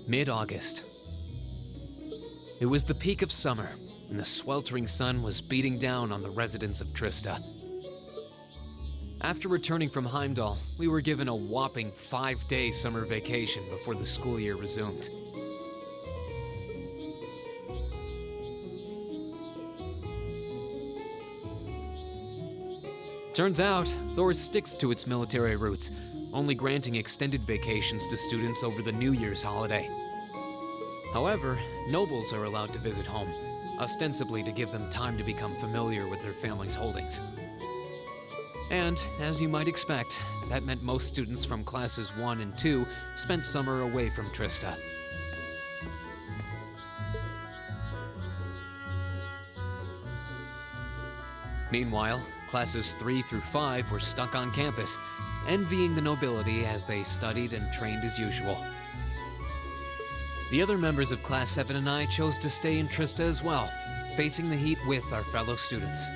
Mid-August. It was the peak of summer, and the sweltering sun was beating down on the residents of Trista. After returning from Heimdall, we were given a whopping 5-day summer vacation before the school year resumed. Turns out, Thor sticks to its military roots, only granting extended vacations to students over the New Year's holiday. However, nobles are allowed to visit home, ostensibly to give them time to become familiar with their family's holdings. And, as you might expect, that meant most students from classes 1 and 2 spent summer away from Trista. Meanwhile, classes 3 through 5 were stuck on campus, envying the nobility as they studied and trained as usual. The other members of Class 7 and I chose to stay in Trista as well, facing the heat with our fellow students.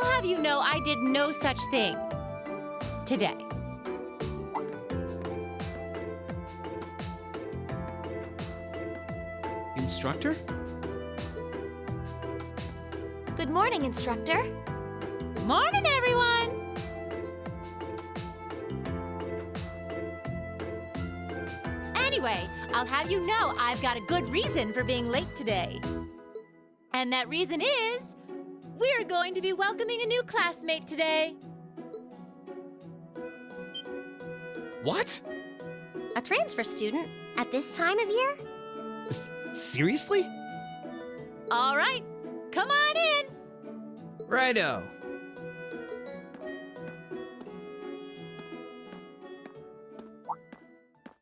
I'll have you know I did no such thing today. Instructor? Good morning, Instructor. Morning, everyone! Anyway, I'll have you know I've got a good reason for being late today. And that reason is, we're going to be welcoming a new classmate today. What? A transfer student at this time of year? Seriously? All right, come on in. Righto.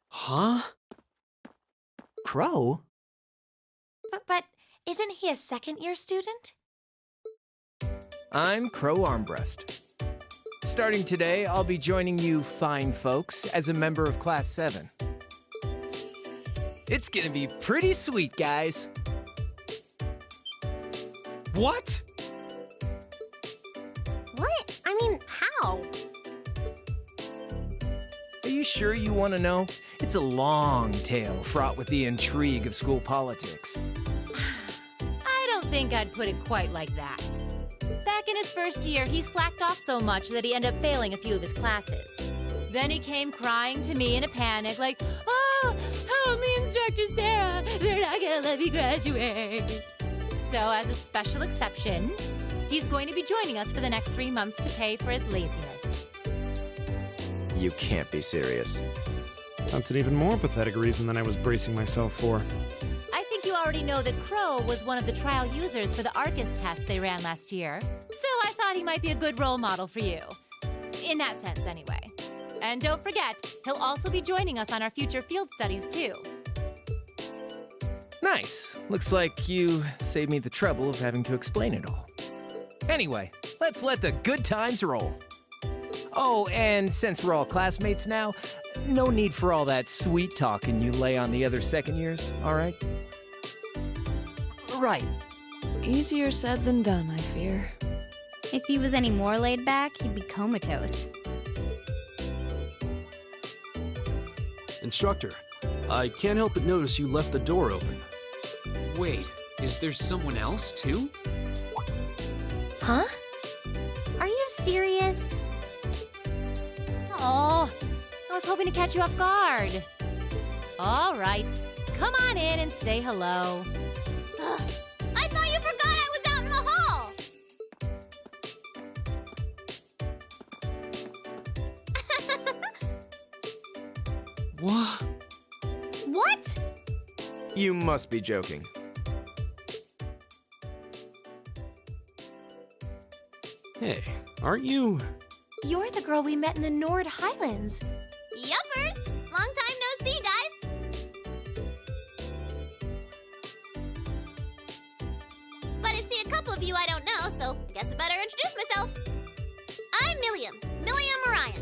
Huh? Crow? But isn't he a second-year student? I'm Crow Armbrust. Starting today, I'll be joining you fine folks as a member of Class 7. It's gonna be pretty sweet, guys. What? What? I mean, how? Are you sure you want to know? It's a long tale fraught with the intrigue of school politics. I don't think I'd put it quite like that. Back in his first year, he slacked off so much that he ended up failing a few of his classes. Then he came crying to me in a panic, like, "Oh, help me, Instructor Sarah! They're not gonna let me graduate!" So, as a special exception, he's going to be joining us for the next 3 months to pay for his laziness. You can't be serious. That's an even more pathetic reason than I was bracing myself for. I think you already know that Crow was one of the trial users for the ARCUS test they ran last year. So I thought he might be a good role model for you. In that sense, anyway. And don't forget, he'll also be joining us on our future field studies, too. Nice. Looks like you saved me the trouble of having to explain it all. Anyway, let's let the good times roll. Oh, and since we're all classmates now, no need for all that sweet talking you lay on the other second years, all right? Right. Easier said than done, I fear. If he was any more laid back, he'd be comatose. Instructor, I can't help but notice you left the door open. Wait, is there someone else, too? Huh? Are you serious? Oh, I was hoping to catch you off guard. All right, come on in and say hello. I thought you forgot I was out in the hall! What? What? You must be joking. Hey, aren't you? You're the girl we met in the Nord Highlands. Yuppers! Long time no see, guys! But I see a couple of you I don't know, so I guess I better introduce myself. I'm Milliam Orion.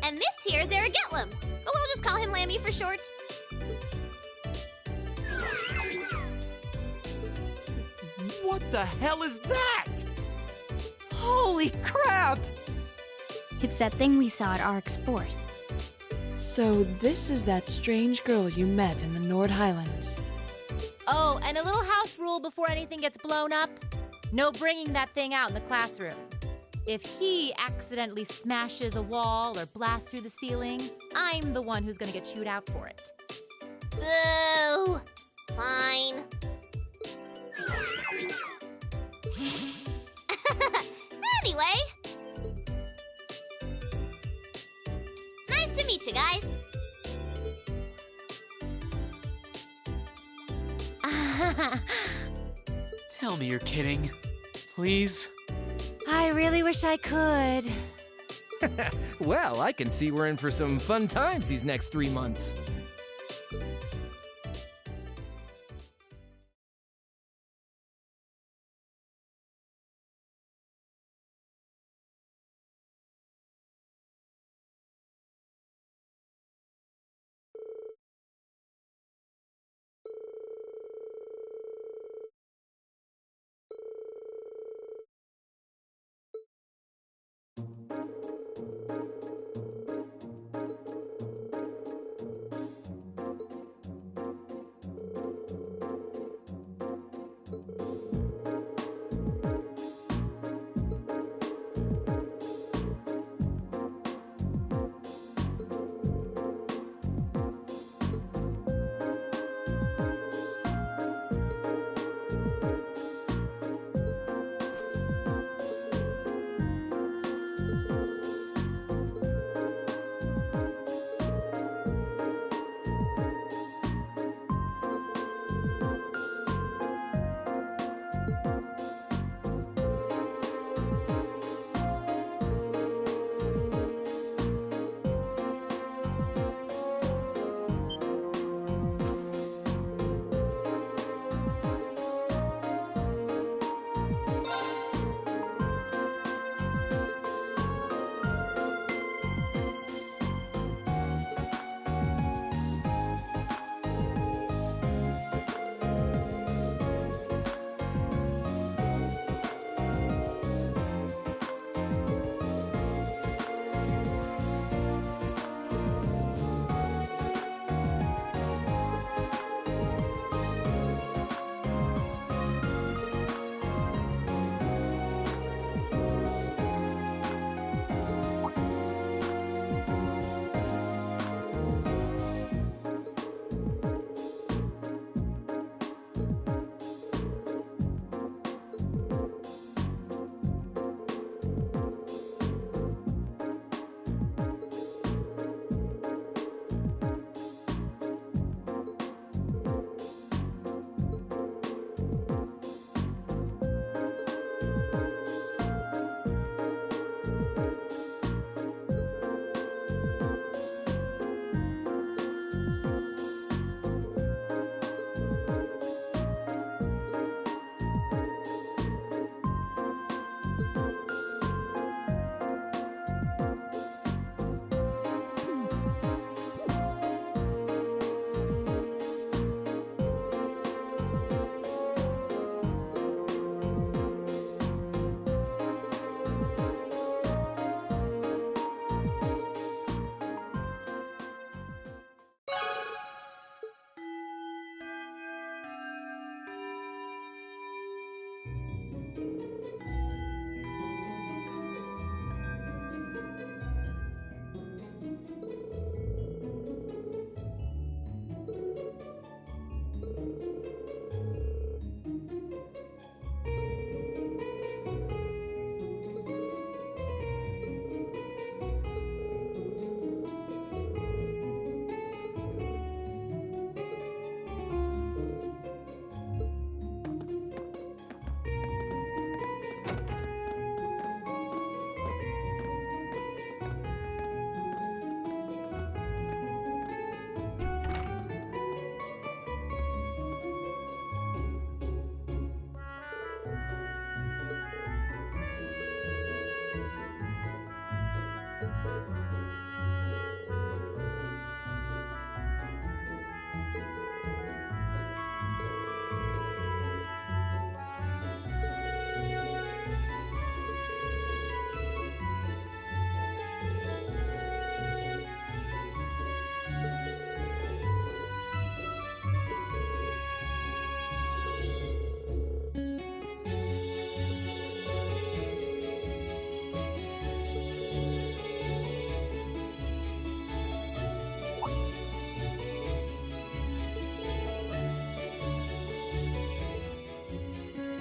And this here is Eric Getlum, but we'll just call him Lammy for short. What the hell is that? Holy crap! It's that thing we saw at Ark's fort. So this is that strange girl you met in the Nord Highlands. Oh, and a little house rule before anything gets blown up. No bringing that thing out in the classroom. If he accidentally smashes a wall or blasts through the ceiling, I'm the one who's gonna get chewed out for it. Boo! Fine. Anyway. Nice to meet you guys. Tell me you're kidding. Please? I really wish I could. Well, I can see we're in for some fun times these next 3 months.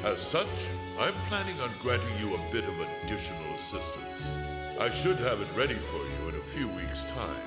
As such, I'm planning on granting you a bit of additional assistance. I should have it ready for you in a few weeks' time.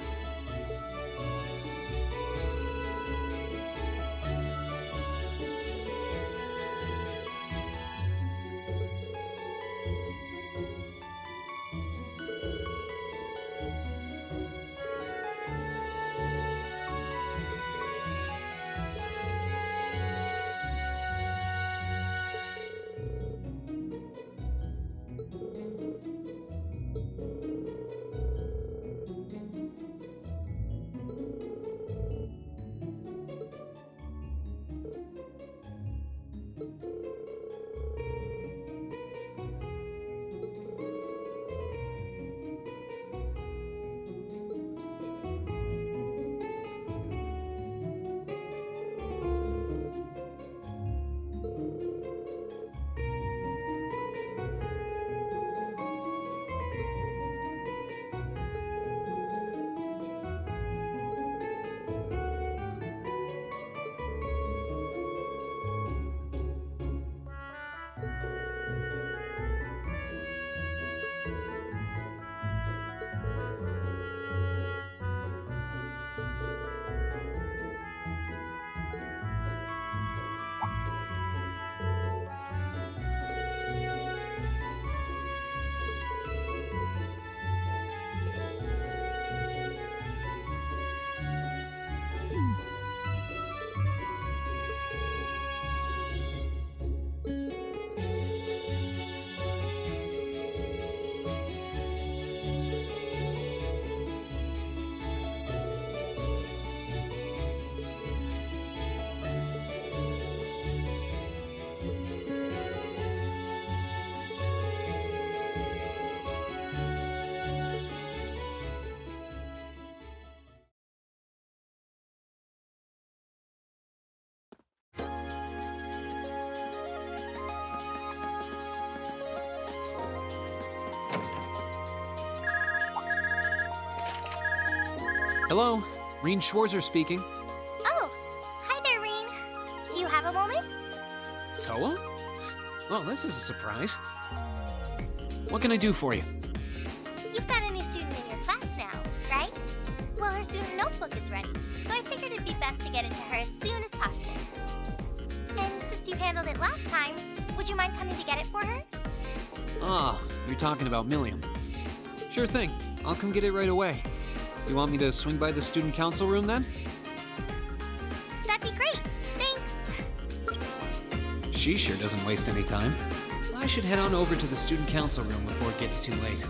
Hello, Reen Schwarzer speaking. Oh, hi there, Reen. Do you have a moment? Toa? Well, this is a surprise. What can I do for you? You've got a new student in your class now, right? Well, her student notebook is ready, so I figured it'd be best to get it to her as soon as possible. And since you handled it last time, would you mind coming to get it for her? Ah, you're talking about Milliam. Sure thing. I'll come get it right away. You want me to swing by the student council room then? That'd be great. Thanks. She sure doesn't waste any time. I should head on over to the student council room before it gets too late.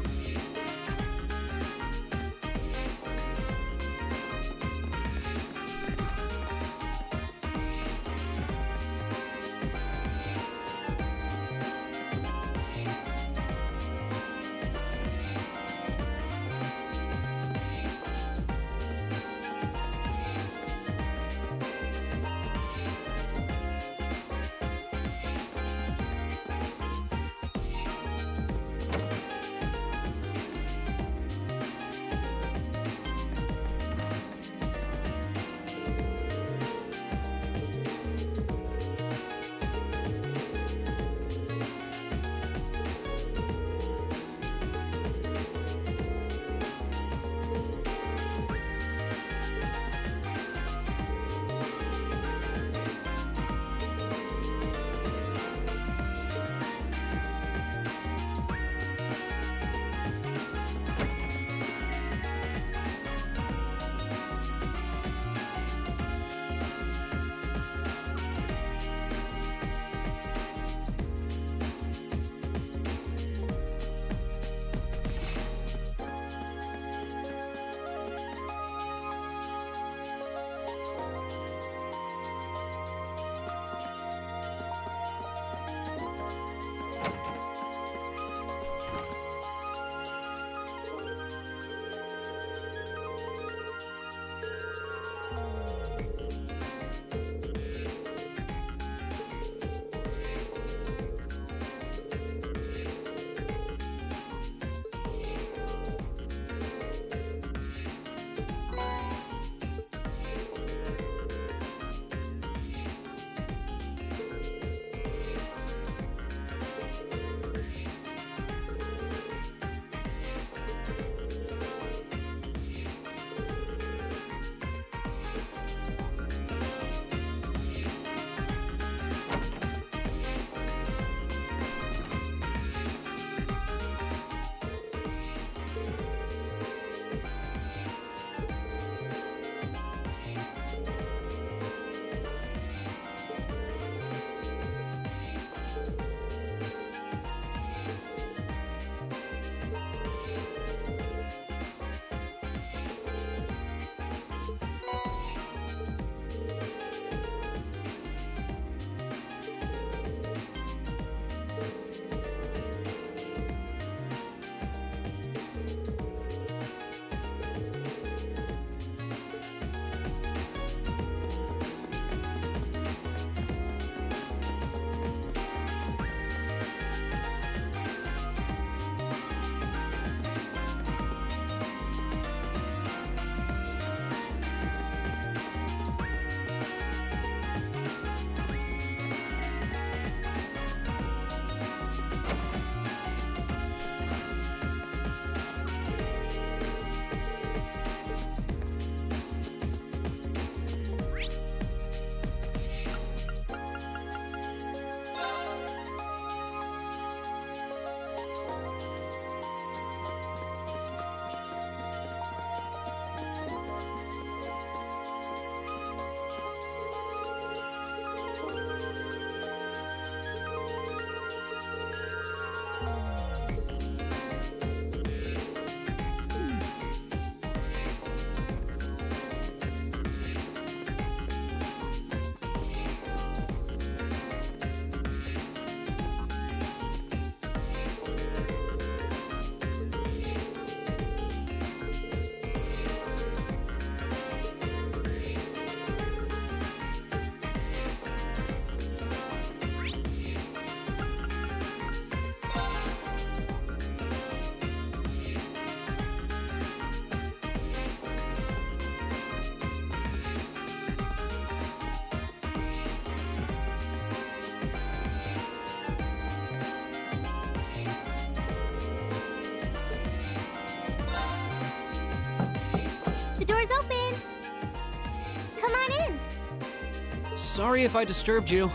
Sorry if I disturbed you.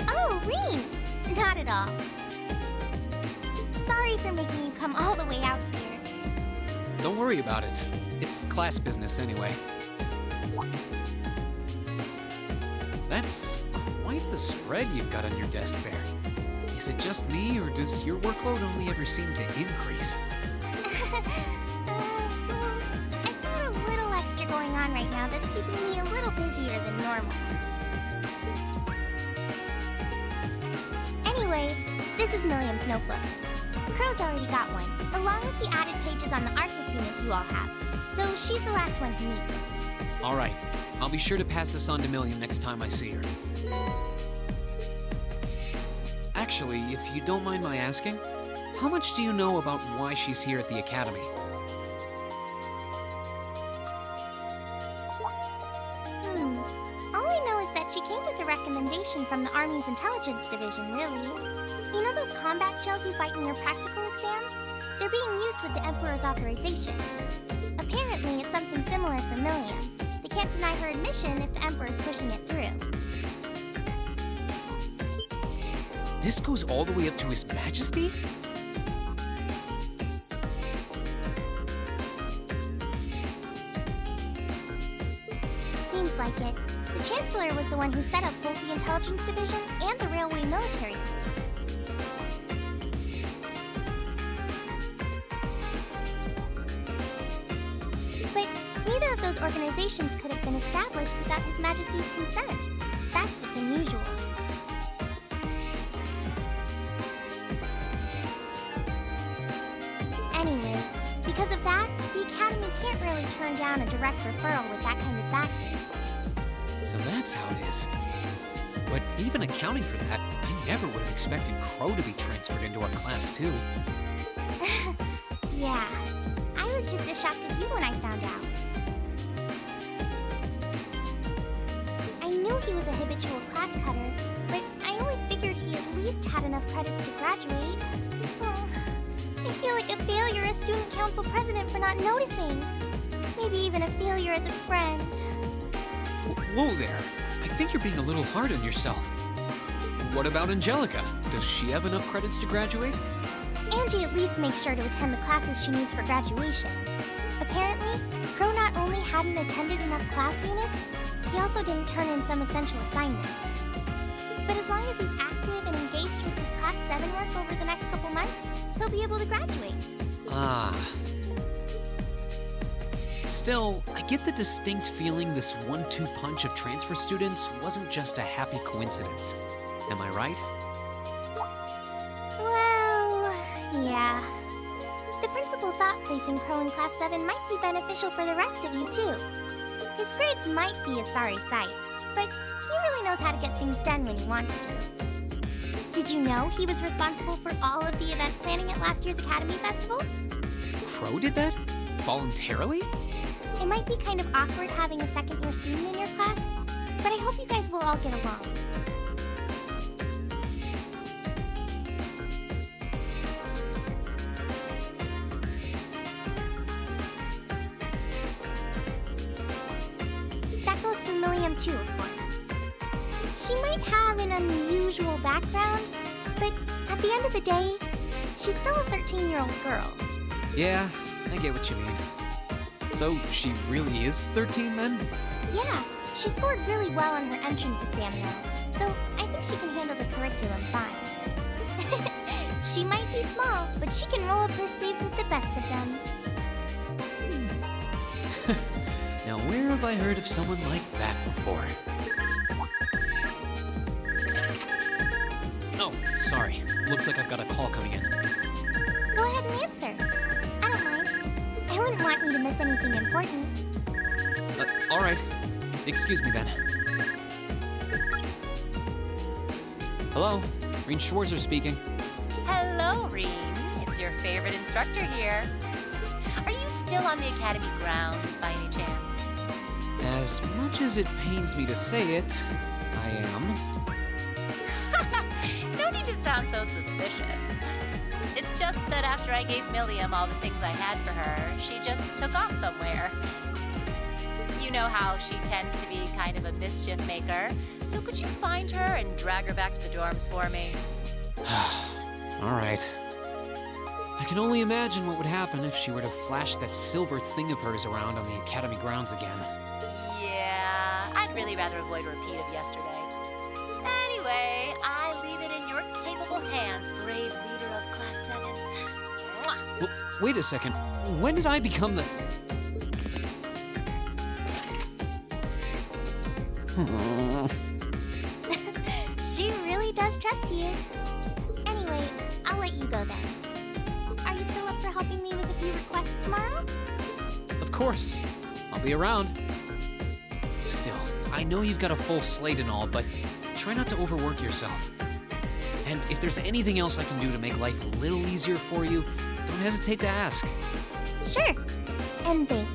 Oh, Rean! Not at all. Sorry for making you come all the way out here. Don't worry about it. It's class business anyway. That's quite the spread you've got on your desk there. Is it just me, or does your workload only ever seem to increase? I've got a little extra going on right now that's keeping me a little busier than normal. Anyway, this is Milliam's notebook. Crow's already got one, along with the added pages on the Arcus units you all have. So she's the last one who needs it. All right. I'll be sure to pass this on to Milliam next time I see her. Actually, if you don't mind my asking, how much do you know about why she's here at the Academy? All I know is that she came with a recommendation from the Army's Intelligence Division, really. You know those combat shells you fight in your practical exams? They're being used with the Emperor's authorization. Apparently, it's something similar for Milliam. They can't deny her admission if the Emperor's pushing it through. This goes all the way up to His Majesty? Seems like it. The Chancellor was the one who set up both the Intelligence Division and the Railway Military Police. But neither of those organizations could have been established without His Majesty's consent. That's what's unusual. Anyway, because of that, the Academy can't really turn down a direct referral with that kind of backing. So that's how it is. But even accounting for that, I never would have expected Crow to be transferred into our class too. Yeah, I was just as shocked as you when I found out. I knew he was a habitual class cutter, but I always figured he at least had enough credits to graduate. Oh, I feel like a failure as student council president for not noticing. Maybe even a failure as a friend. Whoa there! I think you're being a little hard on yourself. What about Angelica? Does she have enough credits to graduate? Angie at least makes sure to attend the classes she needs for graduation. Apparently, Crow not only hadn't attended enough class units, he also didn't turn in some essential assignments. But as long as he's active and engaged with his Class 7 work over the next couple months, he'll be able to graduate. Ah. Still, I get the distinct feeling this 1-2 punch of transfer students wasn't just a happy coincidence. Am I right? Well, yeah. The principal thought placing Crow in Class 7 might be beneficial for the rest of you, too. His grades might be a sorry sight, but he really knows how to get things done when he wants to. Did you know he was responsible for all of the event planning at last year's Academy Festival? Crow did that? Voluntarily? It might be kind of awkward having a second-year student in your class, but I hope you guys will all get along. That goes for Milliam too, of course. She might have an unusual background, but at the end of the day, she's still a 13-year-old girl. Yeah, I get what you mean. So, she really is 13 then? Yeah, she scored really well on her entrance exam though, so I think she can handle the curriculum fine. She might be small, but she can roll up her sleeves with the best of them. Now, where have I heard of someone like that before? Oh, sorry. Looks like I've got a call coming in. Go ahead and answer. I don't mind. I wouldn't want you to miss anything important. All right. Excuse me then. Hello, Rean Schwarzer speaking. Hello, Rean. It's your favorite instructor here. Are you still on the Academy grounds by any chance? As much as it pains me to say it, I am. No need to sound so suspicious. It's just that after I gave Milliam all the things I had for her, she just took off somewhere. You know how she tends to be kind of a mischief maker, so could you find her and drag her back to the dorms for me? All right. I can only imagine what would happen if she were to flash that silver thing of hers around on the Academy grounds again. Yeah, I'd really rather avoid a repeat of yesterday. Anyway, I leave it in your capable hands, brave leader of Class 7. Mwah! Well, wait a second. When did I become the... She really does trust you. Anyway, I'll let you go then. Are you still up for helping me with a few requests tomorrow? Of course. I'll be around. Still, I know you've got a full slate and all, but try not to overwork yourself. And if there's anything else I can do to make life a little easier for you, don't hesitate to ask. Sure. And thanks.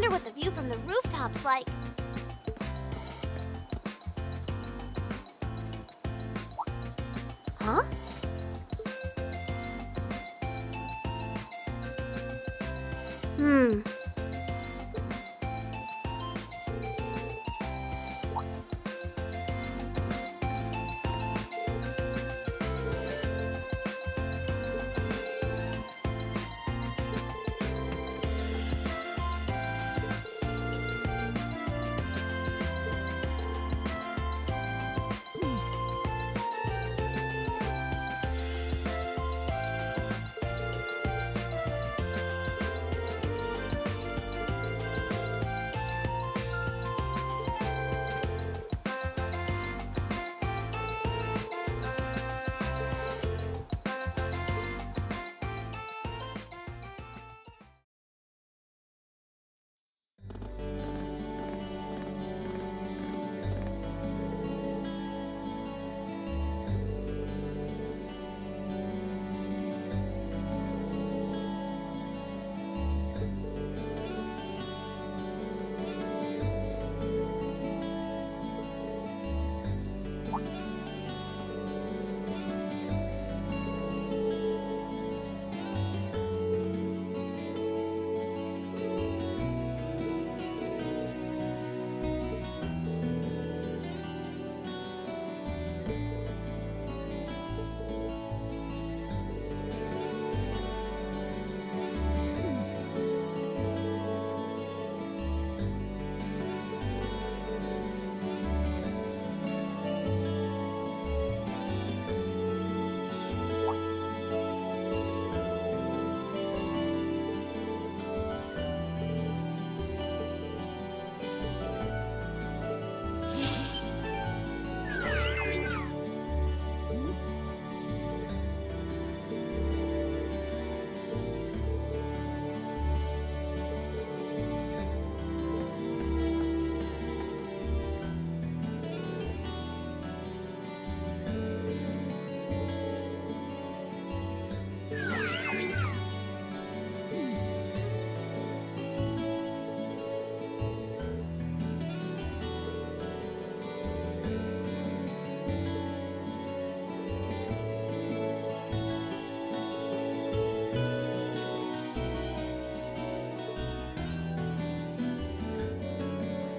wonder what the view from the rooftop's like. Huh?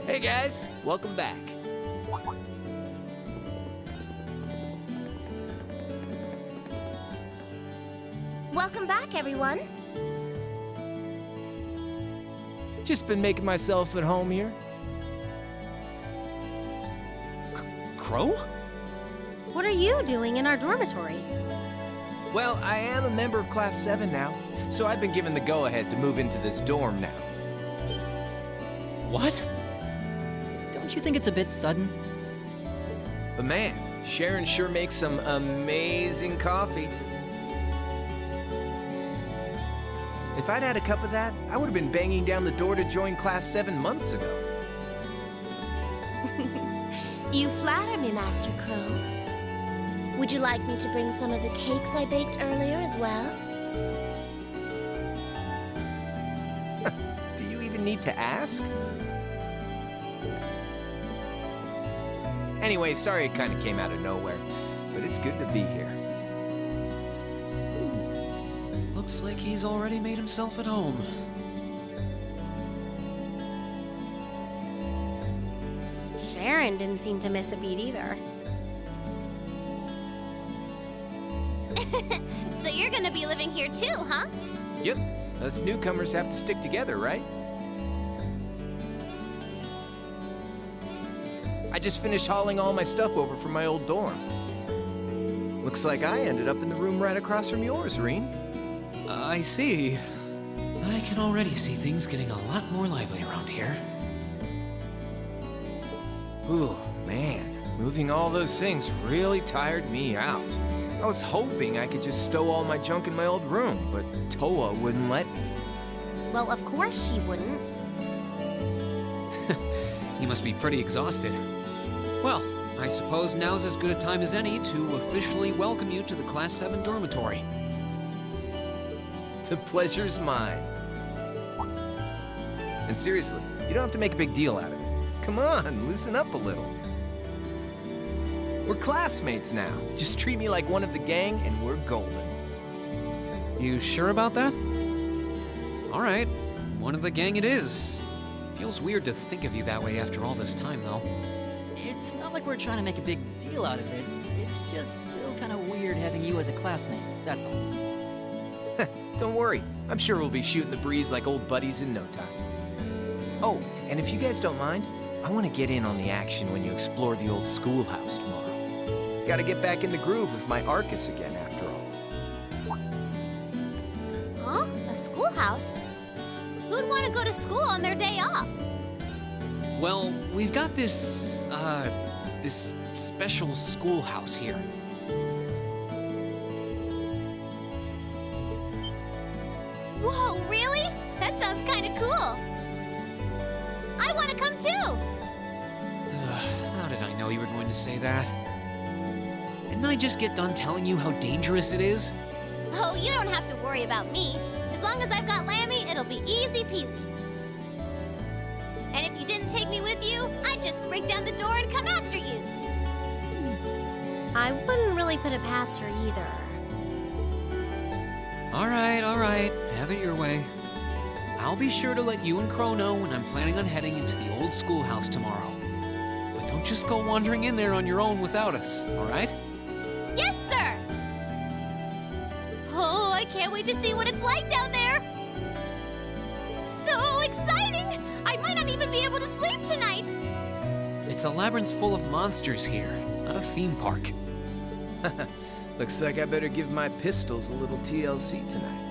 Hey guys, welcome back. Welcome back, everyone. Just been making myself at home here. Crow? What are you doing in our dormitory? Well, I am a member of Class 7 now, so I've been given the go-ahead to move into this dorm now. What? Don't you think it's a bit sudden? But man, Sharon sure makes some amazing coffee. If I'd had a cup of that, I would have been banging down the door to join Class 7 months ago. You flatter me, Master Crow. Would you like me to bring some of the cakes I baked earlier as well? Do you even need to ask? Anyway, sorry it kind of came out of nowhere, but it's good to be here. Looks like he's already made himself at home. Sharon didn't seem to miss a beat either. So you're gonna be living here too, huh? Yep, us newcomers have to stick together, right? I just finished hauling all my stuff over from my old dorm. Looks like I ended up in the room right across from yours, Reen. I see. I can already see things getting a lot more lively around here. Ooh, man, moving all those things really tired me out. I was hoping I could just stow all my junk in my old room, but Toa wouldn't let me. Well, of course she wouldn't. You must be pretty exhausted. Well, I suppose now's as good a time as any to officially welcome you to the Class 7 dormitory. The pleasure's mine. And seriously, you don't have to make a big deal out of it. Come on, loosen up a little. We're classmates now. Just treat me like one of the gang and we're golden. You sure about that? All right, one of the gang it is. Feels weird to think of you that way after all this time, though. It's not like we're trying to make a big deal out of it. It's just still kind of weird having you as a classmate, that's all. Don't worry, I'm sure we'll be shooting the breeze like old buddies in no time. Oh, and if you guys don't mind, I want to get in on the action when you explore the old schoolhouse tomorrow. Gotta get back in the groove with my Arcus again, after all. Huh? A schoolhouse? Who'd want to go to school on their day off? Well, we've got this special schoolhouse here. Whoa, really? That sounds kind of cool. I want to come too. How did I know you were going to say that? Didn't I just get done telling you how dangerous it is? Oh, you don't have to worry about me. As long as I've got Lammy, it'll be easy peasy. And if you didn't take me with you, I'd just break down the door and come after you. I wouldn't really put it past her either. All right. Have it your way. I'll be sure to let you and Crow know when I'm planning on heading into the old schoolhouse tomorrow. But don't just go wandering in there on your own without us, all right? Yes, sir! Oh, I can't wait to see what it's like down there. So exciting! I might not even be able to sleep tonight. It's a labyrinth full of monsters here, not a theme park. Looks like I better give my pistols a little TLC tonight.